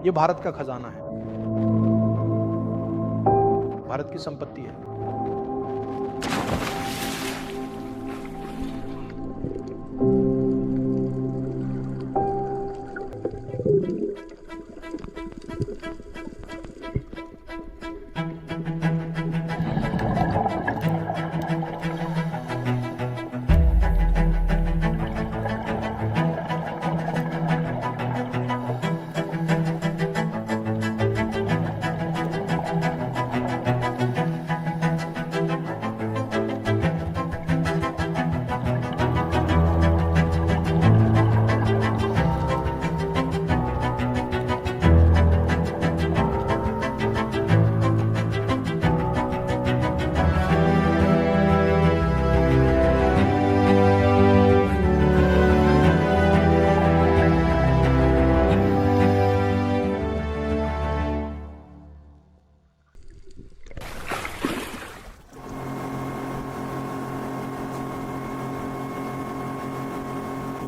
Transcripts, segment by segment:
ये भारत का खजाना है, भारत की संपत्ति है।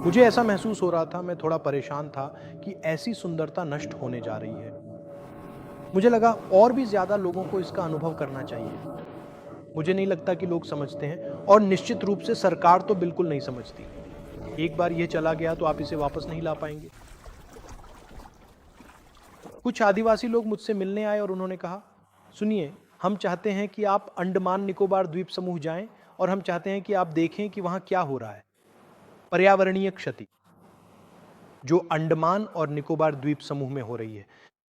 मुझे ऐसा महसूस हो रहा था, मैं थोड़ा परेशान था कि ऐसी सुंदरता नष्ट होने जा रही है। मुझे लगा और भी ज्यादा लोगों को इसका अनुभव करना चाहिए। मुझे नहीं लगता कि लोग समझते हैं, और निश्चित रूप से सरकार तो बिल्कुल नहीं समझती। एक बार यह चला गया तो आप इसे वापस नहीं ला पाएंगे। कुछ आदिवासी लोग मुझसे मिलने आए और उन्होंने कहा, सुनिए, हम चाहते हैं कि आप अंडमान निकोबार द्वीप समूह जाएं और हम चाहते हैं कि आप देखें कि वहां क्या हो रहा है। पर्यावरणीय क्षति जो अंडमान और निकोबार द्वीप समूह में हो रही है।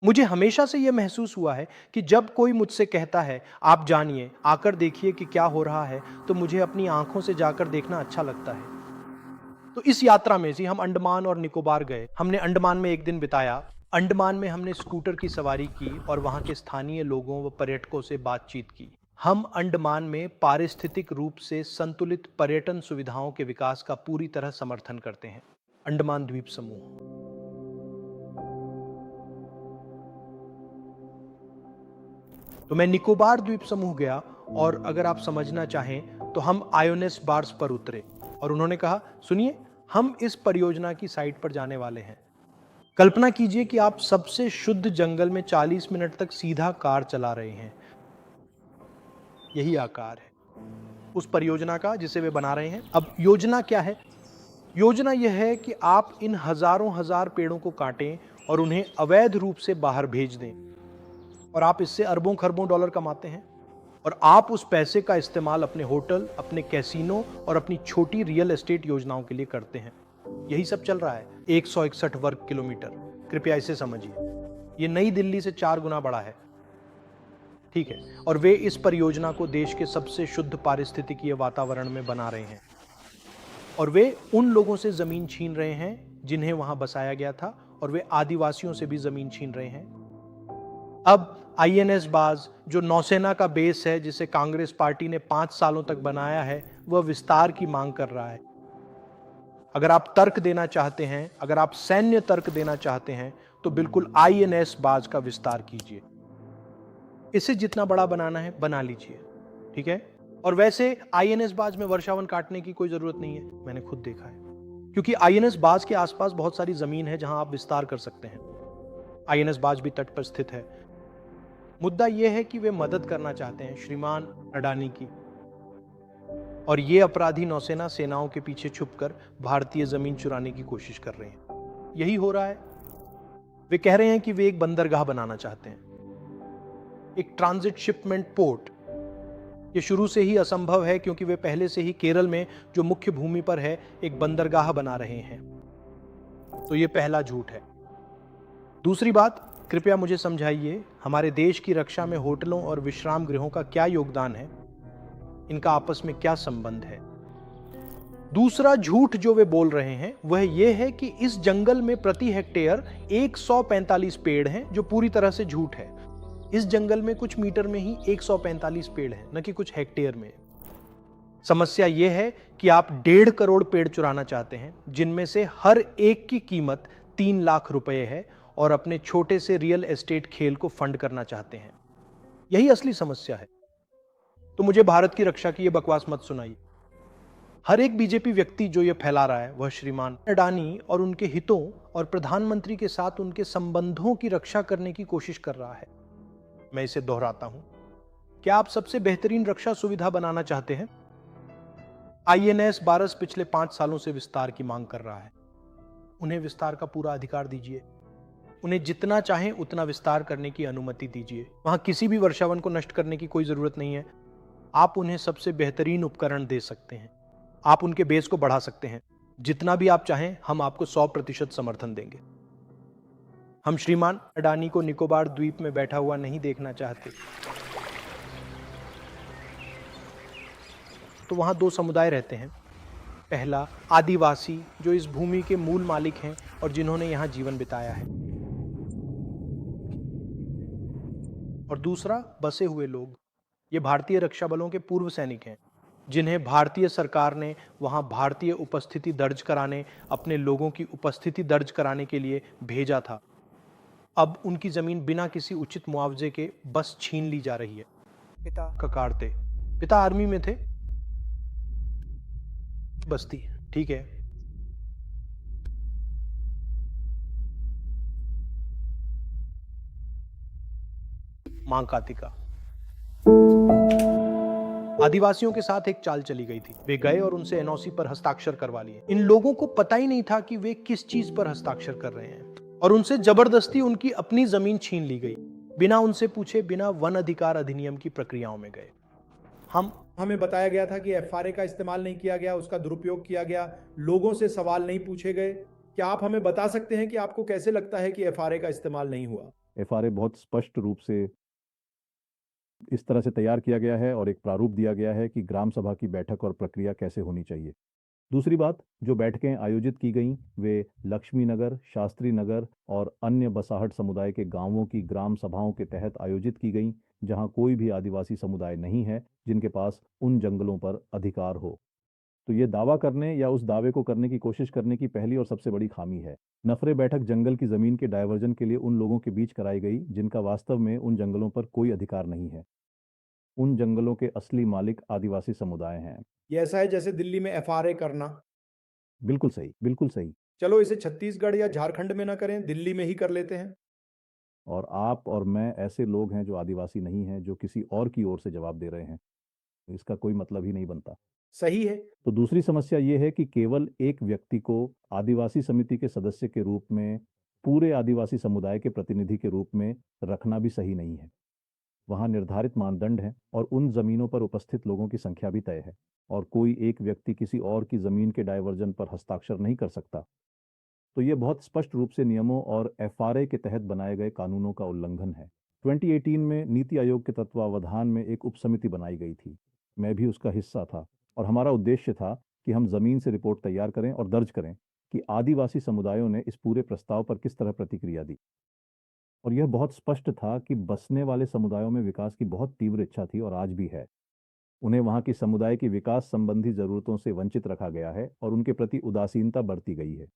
मुझे हमेशा से यह महसूस हुआ है कि जब कोई मुझसे कहता है आप जानिए, आकर देखिए कि क्या हो रहा है, तो मुझे अपनी आंखों से जाकर देखना अच्छा लगता है। तो इस यात्रा में से हम अंडमान और निकोबार गए। हमने अंडमान में एक दिन बिताया। अंडमान में हमने स्कूटर की सवारी की और वहां के स्थानीय लोगों व पर्यटकों से बातचीत की। हम अंडमान में पारिस्थितिक रूप से संतुलित पर्यटन सुविधाओं के विकास का पूरी तरह समर्थन करते हैं। अंडमान द्वीप समूह। तो मैं निकोबार द्वीप समूह गया, और अगर आप समझना चाहें तो हम आयोनेस बार्स पर उतरे और उन्होंने कहा, सुनिए, हम इस परियोजना की साइट पर जाने वाले हैं। कल्पना कीजिए कि आप सबसे शुद्ध जंगल में 40 मिनट तक सीधा कार चला रहे हैं। यही आकार है उस परियोजना का जिसे वे बना रहे हैं। अब योजना क्या है? योजना यह है कि आप इन हजारों हजार पेड़ों को काटें और उन्हें अवैध रूप से बाहर भेज दें, और आप इससे अरबों खरबों डॉलर कमाते हैं, और आप उस पैसे का इस्तेमाल अपने होटल, अपने कैसीनो और अपनी छोटी रियल एस्टेट योजनाओं के लिए करते हैं। यही सब चल रहा है। 161 वर्ग किलोमीटर, कृपया इसे समझिए। यह नई दिल्ली से 4 गुना बड़ा है, ठीक है। और वे इस परियोजना को देश के सबसे शुद्ध पारिस्थितिकीय वातावरण में बना रहे हैं, और वे उन लोगों से जमीन छीन रहे हैं जिन्हें वहां बसाया गया था, और वे आदिवासियों से भी जमीन छीन रहे हैं। अब आईएनएस बाज, जो नौसेना का बेस है, जिसे कांग्रेस पार्टी ने 5 सालों तक बनाया है, वह विस्तार की मांग कर रहा है। अगर आप तर्क देना चाहते हैं, अगर आप सैन्य तर्क देना चाहते हैं, तो बिल्कुल आईएनएस बाज का विस्तार कीजिए। इसे जितना बड़ा बनाना है बना लीजिए, ठीक है। और वैसे आईएनएस बाज में वर्षावन काटने की कोई जरूरत नहीं है, मैंने खुद देखा है, क्योंकि आईएनएस बाज के आसपास बहुत सारी जमीन है जहां आप विस्तार कर सकते हैं। आईएनएस बाज भी तट पर स्थित है। मुद्दा यह है कि वे मदद करना चाहते हैं श्रीमान अडानी की, और ये अपराधी नौसेना सेनाओं के पीछे छुपकर भारतीय जमीन चुराने की कोशिश कर रहे हैं। यही हो रहा है। वे कह रहे हैं कि वे एक बंदरगाह बनाना चाहते हैं, एक ट्रांजिट शिपमेंट पोर्ट। ये शुरू से ही असंभव है, क्योंकि वे पहले से ही केरल में, जो मुख्य भूमि पर है, एक बंदरगाह बना रहे हैं। तो ये पहला झूठ है। दूसरी बात, कृपया मुझे समझाइए, हमारे देश की रक्षा में होटलों और विश्राम गृहों का क्या योगदान है? इनका आपस में क्या संबंध है? दूसरा झूठ जो वे बोल रहे हैं वह यह है कि इस जंगल में प्रति हेक्टेयर 145 पेड़ हैं, जो पूरी तरह से झूठ है। इस जंगल में कुछ मीटर में ही 145 पेड़ हैं, न कि कुछ हेक्टेयर में। समस्या यह है कि आप 1.5 करोड़ पेड़ चुराना चाहते हैं, जिनमें से हर एक की कीमत 3 लाख रुपए है, और अपने छोटे से रियल एस्टेट खेल को फंड करना चाहते हैं। यही असली समस्या है। तो मुझे भारत की रक्षा की यह बकवास मत सुनाइए। हर एक बीजेपी व्यक्ति जो ये फैला रहा है वह श्रीमान अडानी और उनके हितों और प्रधानमंत्री के साथ उनके संबंधों की रक्षा करने की कोशिश कर रहा है। मैं इसे दोहराता हूं। क्या आप सबसे बेहतरीन रक्षा सुविधा बनाना चाहते हैं? आईएनएस बारस पिछले 5 सालों से विस्तार की मांग कर रहा है। उन्हें विस्तार का पूरा अधिकार दीजिए। उन्हें जितना चाहें उतना विस्तार करने की अनुमति दीजिए। वहां किसी भी वर्षावन को नष्ट करने की कोई जरूरत नहीं है। आप उन्हें सबसे बेहतरीन उपकरण दे सकते हैं। आप उनके बेस को बढ़ा सकते हैं। जितना भी आप चाहें हम आपको 100% समर्थन देंगे। हम श्रीमान अडानी को निकोबार द्वीप में बैठा हुआ नहीं देखना चाहते। तो वहां 2 समुदाय रहते हैं। पहला आदिवासी जो इस भूमि के मूल मालिक हैं और जिन्होंने यहां जीवन बिताया है, और दूसरा बसे हुए लोग। ये भारतीय रक्षा बलों के पूर्व सैनिक हैं जिन्हें भारतीय सरकार ने वहां भारतीय उपस्थिति दर्ज कराने, अपने लोगों की उपस्थिति दर्ज कराने के लिए भेजा था। अब उनकी जमीन बिना किसी उचित मुआवजे के बस छीन ली जा रही है। पिता ककारते, पिता आर्मी में थे। बस्ती, ठीक है। मां कातिका। आदिवासियों के साथ एक चाल चली गई थी। वे गए और उनसे एनओसी पर हस्ताक्षर करवा लिए। इन लोगों को पता ही नहीं था कि वे किस चीज पर हस्ताक्षर कर रहे हैं, और उनसे जबरदस्ती उनकी अपनी जमीन छीन ली गई, बिना उनसे पूछे, बिना वन अधिकार अधिनियम की प्रक्रियाओं में गए। हमें बताया गया था कि एफआरए का इस्तेमाल नहीं किया गया, उसका दुरुपयोग किया गया, लोगों से सवाल नहीं पूछे गए। क्या आप हमें बता सकते हैं कि आपको कैसे लगता है कि एफआरए का इस्तेमाल नहीं हुआ? एफआरए बहुत स्पष्ट रूप से इस तरह से तैयार किया गया है और एक प्रारूप दिया गया है कि ग्राम सभा की बैठक और प्रक्रिया कैसे होनी चाहिए। दूसरी बात, जो बैठकें आयोजित की गईं वे लक्ष्मी नगर, शास्त्री नगर और अन्य बसाहट समुदाय के गांवों की ग्राम सभाओं के तहत आयोजित की गईं, जहां कोई भी आदिवासी समुदाय नहीं है जिनके पास उन जंगलों पर अधिकार हो। तो ये दावा करने या उस दावे को करने की कोशिश करने की पहली और सबसे बड़ी खामी है। नफरे बैठक जंगल की जमीन के डायवर्जन के लिए उन लोगों के बीच कराई गई जिनका वास्तव में उन जंगलों पर कोई अधिकार नहीं है। उन जंगलों के असली मालिक आदिवासी समुदाय हैं। ये ऐसा है जैसे दिल्ली में एफआरए करना। बिल्कुल सही, बिल्कुल सही। चलो इसे छत्तीसगढ़ या झारखंड में ना करें, दिल्ली में ही कर लेते हैं। और आप और मैं ऐसे लोग हैं जो आदिवासी नहीं हैं, जो किसी और की ओर से जवाब दे रहे हैं। इसका कोई मतलब ही नहीं बनता। सही है। तो दूसरी समस्या ये है कि केवल एक व्यक्ति को आदिवासी समिति के सदस्य के रूप में, पूरे आदिवासी समुदाय के प्रतिनिधि के रूप में रखना भी सही नहीं है। वहाँ निर्धारित मानदंड हैं और उन जमीनों पर उपस्थित लोगों की संख्या भी तय है, और कोई एक व्यक्ति किसी और की जमीन के डायवर्जन पर हस्ताक्षर नहीं कर सकता। तो ये बहुत स्पष्ट रूप से नियमों और एफआरए के तहत बनाए गए कानूनों का उल्लंघन है। 2018 में नीति आयोग के तत्वावधान में एक उपसमिति बनाई गई थी। मैं भी उसका हिस्सा था और हमारा उद्देश्य था कि हम जमीन से रिपोर्ट तैयार करें और दर्ज करें कि आदिवासी समुदायों ने इस पूरे प्रस्ताव पर किस तरह प्रतिक्रिया दी। और यह बहुत स्पष्ट था कि बसने वाले समुदायों में विकास की बहुत तीव्र इच्छा थी और आज भी है। उन्हें वहां की समुदाय की विकास संबंधी जरूरतों से वंचित रखा गया है और उनके प्रति उदासीनता बढ़ती गई है।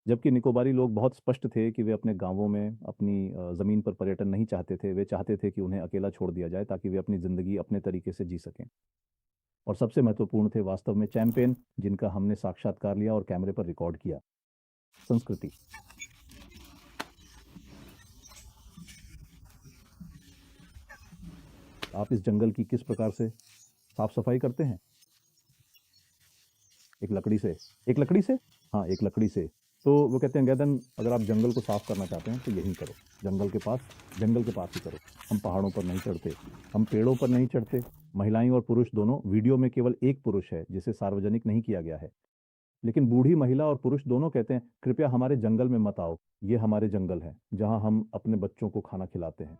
जबकि निकोबारी लोग बहुत स्पष्ट थे कि वे अपने गांवों में अपनी ज़मीन पर पर्यटन नहीं चाहते थे। वे चाहते थे कि उन्हें अकेला छोड़ दिया जाए ताकि वे अपनी ज़िंदगी अपने तरीके से जी सकें। और सबसे महत्वपूर्ण थे वास्तव में चैंपियन, जिनका हमने साक्षात्कार लिया और कैमरे पर रिकॉर्ड किया। संस्कृति। आप इस जंगल की किस प्रकार से साफ सफाई करते हैं? एक लकड़ी से। एक लकड़ी से? हाँ, एक लकड़ी से। तो वो कहते हैं गैदन, अगर आप जंगल को साफ करना चाहते हैं तो यही करो, जंगल के पास ही करो। हम पहाड़ों पर नहीं चढ़ते, हम पेड़ों पर नहीं चढ़ते। महिलाएं और पुरुष दोनों, वीडियो में केवल एक पुरुष है जिसे सार्वजनिक नहीं किया गया है, लेकिन बूढ़ी महिला और पुरुष दोनों कहते हैं कृपया हमारे जंगल में मत आओ, ये हमारे जंगल है जहाँ हम अपने बच्चों को खाना खिलाते हैं।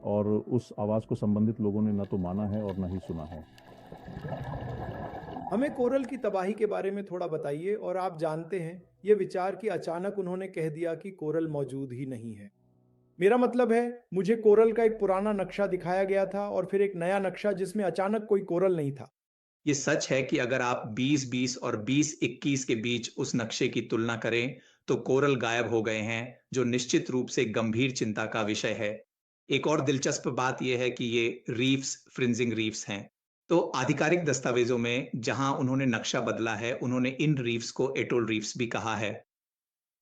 और उस आवाज़ को संबंधित लोगों ने न तो माना है और न ही सुना है। हमें कोरल की तबाही के बारे में थोड़ा बताइए। और आप जानते हैं ये विचार कि अचानक उन्होंने कह दिया कि कोरल मौजूद ही नहीं है। मेरा मतलब है, मुझे कोरल का एक पुराना नक्शा दिखाया गया था और फिर एक नया नक्शा जिसमें अचानक कोई कोरल नहीं था। ये सच है कि अगर आप 2020 और 2021 के बीच उस नक्शे की तुलना करें तो कोरल गायब हो गए हैं, जो निश्चित रूप से गंभीर चिंता का विषय है। एक और दिलचस्प बात यह है कि ये रीफ्स फ्रिंजिंग रीफ्स हैं। तो आधिकारिक दस्तावेजों में जहां उन्होंने नक्शा बदला है, उन्होंने इन रीफ्स को एटोल रीफ्स भी कहा है,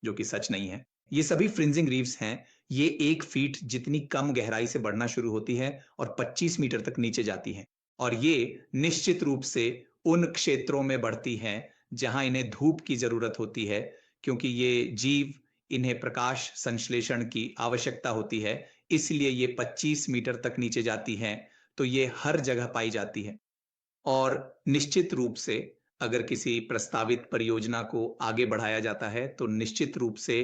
जो कि सच नहीं है। ये सभी फ्रिंजिंग रीफ्स हैं। ये 1 फीट जितनी कम गहराई से बढ़ना शुरू होती है और 25 मीटर तक नीचे जाती हैं। और ये निश्चित रूप से उन क्षेत्रों में बढ़ती हैं जहां इन्हें धूप की जरूरत होती है, क्योंकि ये जीव, इन्हें प्रकाश संश्लेषण की आवश्यकता होती है। इसलिए ये 25 मीटर तक नीचे जाती हैं। तो ये हर जगह पाई जाती है। और निश्चित रूप से अगर किसी प्रस्तावित परियोजना को आगे बढ़ाया जाता है, तो निश्चित रूप से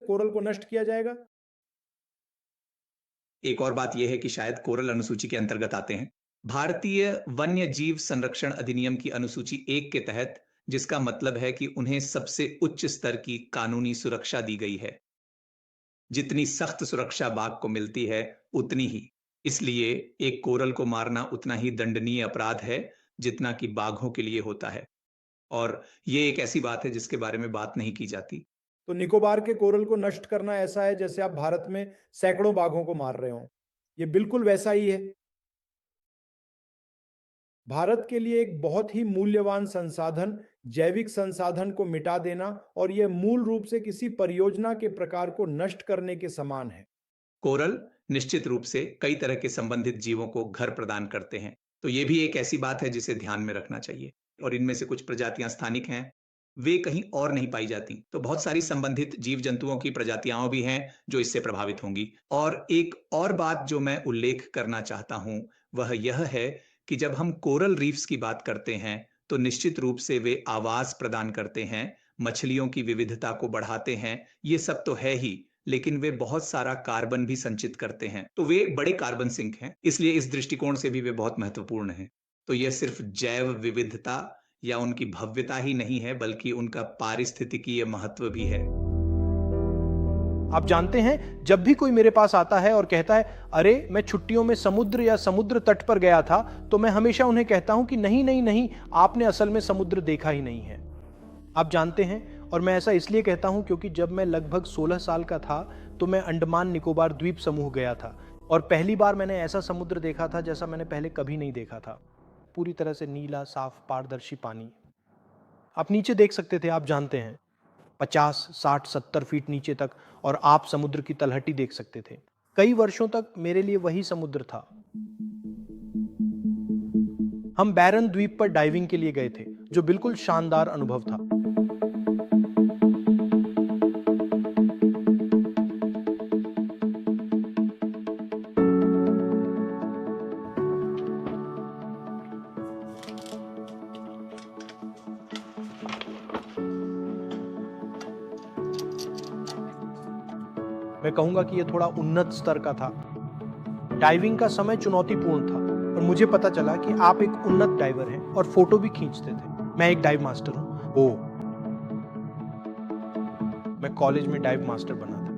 कोरल को नष्ट किया जाएगा? एक और बात यह है कि शायद कोरल अनुसूची के अंतर्गत आते हैं। भारतीय वन्य जीव संरक्षण अधिनियम की अनुसूची 1 के तहत, जिसका मतलब है कि उन्हें सबसे उच्च स्तर की कानूनी सुरक्षा दी गई है। जितनी सख्त सुरक्षा बाघ को मिलती है, उतनी ही। इसलिए एक कोरल को मारना उतना ही दंडनीय अपराध है जितना कि बाघों के लिए होता है। और ये एक ऐसी बात है जिसके बारे में बात नहीं की जाती। तो निकोबार के कोरल को नष्ट करना ऐसा है जैसे आप भारत में सैकड़ों बाघों को मार रहे हो। ये बिल्कुल वैसा ही है। भारत के लिए एक बहुत ही मूल्यवान संसाधन, जैविक संसाधन को मिटा देना, और यह मूल रूप से किसी परियोजना के प्रकार को नष्ट करने के समान है। कोरल निश्चित रूप से कई तरह के संबंधित जीवों को घर प्रदान करते हैं। तो ये भी एक ऐसी बात है जिसे ध्यान में रखना चाहिए। और इनमें से कुछ प्रजातियां स्थानिक हैं, वे कहीं और नहीं पाई जाती। तो बहुत सारी संबंधित जीव जंतुओं की प्रजातियां भी हैं जो इससे प्रभावित होंगी। और एक और बात जो मैं उल्लेख करना चाहता हूं, वह यह है कि जब हम कोरल रीफ्स की बात करते हैं, तो निश्चित रूप से वे आवास प्रदान करते हैं, मछलियों की विविधता को बढ़ाते हैं। ये सब तो है ही, लेकिन वे बहुत सारा कार्बन भी संचित करते हैं। तो वे बड़े कार्बन सिंक हैं। इसलिए इस दृष्टिकोण से भी वे बहुत महत्वपूर्ण हैं। तो यह सिर्फ जैव विविधता या उनकी भव्यता ही नहीं है, बल्कि उनका पारिस्थितिकीय महत्व भी है। आप जानते हैं, जब भी कोई मेरे पास आता है और कहता है अरे मैं छुट्टियों में समुद्र या समुद्र तट पर गया था, तो मैं हमेशा उन्हें कहता हूं कि नहीं नहीं नहीं, आपने असल में समुद्र देखा ही नहीं है। आप जानते हैं, और मैं ऐसा इसलिए कहता हूं क्योंकि जब मैं लगभग 16 साल का था तो मैं अंडमान निकोबार द्वीप समूह गया था, और पहली बार मैंने ऐसा समुद्र देखा था जैसा मैंने पहले कभी नहीं देखा था। पूरी तरह से नीला, साफ, पारदर्शी पानी। आप नीचे देख सकते थे, आप जानते हैं, 50, 60, 70 फीट नीचे तक, और आप समुद्र की तलहटी देख सकते थे। कई वर्षों तक मेरे लिए वही समुद्र था। हम बैरन द्वीप पर डाइविंग के लिए गए थे, जो बिल्कुल शानदार अनुभव था। मैं कहूंगा कि यह थोड़ा उन्नत स्तर का था। डाइविंग का समय चुनौतीपूर्ण था, और मुझे पता चला कि आप एक उन्नत डाइवर हैं और फोटो भी खींचते थे। मैं एक डाइव मास्टर हूं। ओह, मैं कॉलेज में डाइव मास्टर बना था।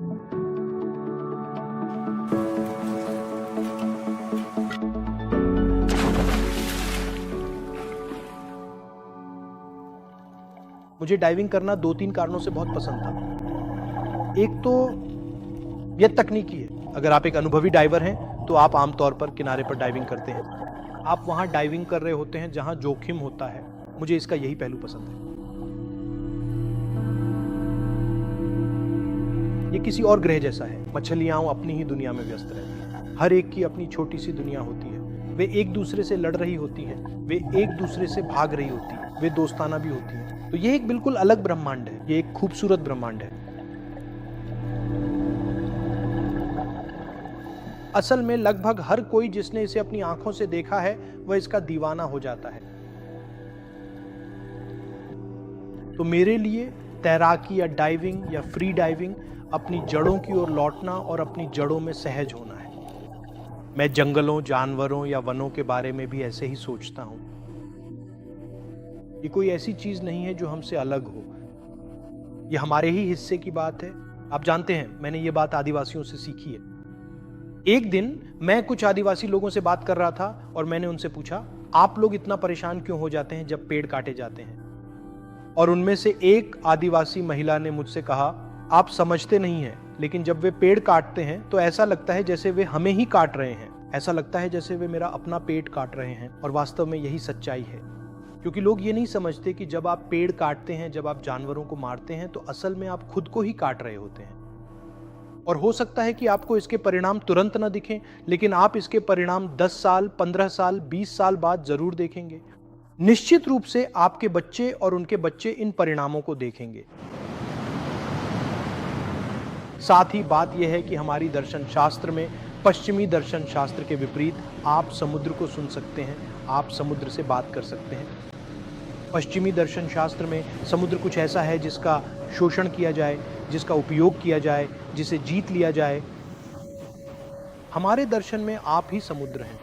मुझे डाइविंग करना 2-3 कारणों से बहुत पसंद था। एक तो यह तकनीकी है। अगर आप एक अनुभवी डाइवर हैं तो आप आमतौर पर किनारे पर डाइविंग करते हैं। आप वहां डाइविंग कर रहे होते हैं जहां जोखिम होता है। मुझे इसका यही पहलू पसंद है। ये किसी और ग्रह जैसा है। मछलियां अपनी ही दुनिया में व्यस्त रहती हैं। हर एक की अपनी छोटी सी दुनिया होती है। वे एक दूसरे से लड़ रही होती हैं, वे एक दूसरे से भाग रही होती हैं, वे दोस्ताना भी होती हैं। तो ये एक बिल्कुल अलग ब्रह्मांड है। ये एक खूबसूरत ब्रह्मांड है। असल में लगभग हर कोई जिसने इसे अपनी आंखों से देखा है वह इसका दीवाना हो जाता है। तो मेरे लिए तैराकी या डाइविंग या फ्री डाइविंग अपनी जड़ों की ओर लौटना और अपनी जड़ों में सहज होना है। मैं जंगलों, जानवरों या वनों के बारे में भी ऐसे ही सोचता हूं। ये कोई ऐसी चीज नहीं है जो हमसे अलग हो। ये हमारे ही हिस्से की बात है। आप जानते हैं, मैंने ये बात आदिवासियों से सीखी है। एक दिन मैं कुछ आदिवासी लोगों से बात कर रहा था और मैंने उनसे पूछा, आप लोग इतना परेशान क्यों हो जाते हैं जब पेड़ काटे जाते हैं? और उनमें से एक आदिवासी महिला ने मुझसे कहा, आप समझते नहीं हैं, लेकिन जब वे पेड़ काटते हैं तो ऐसा लगता है जैसे वे हमें ही काट रहे हैं। ऐसा लगता है जैसे वे मेरा अपना पेट काट रहे हैं, और वास्तव में यही सच्चाई है। क्योंकि लोग ये नहीं समझते कि जब आप पेड़ काटते हैं, जब आप जानवरों को मारते हैं, तो असल में आप खुद को ही काट रहे होते हैं। और हो सकता है कि आपको इसके परिणाम तुरंत न दिखें, लेकिन आप इसके परिणाम 10 साल, 15 साल, 20 साल बाद जरूर देखेंगे। निश्चित रूप से आपके बच्चे और उनके बच्चे इन परिणामों को देखेंगे। साथ ही बात यह है कि हमारी दर्शन शास्त्र में पश्चिमी दर्शन शास्त्र के विपरीत आप समुद्र को सुन सकते हैं, आप समुद्र से बात कर सकते हैं। पश्चिमी दर्शन शास्त्र में समुद्र कुछ ऐसा है जिसका शोषण किया जाए, जिसका उपयोग किया जाए, जिसे जीत लिया जाए। हमारे दर्शन में आप ही समुद्र हैं।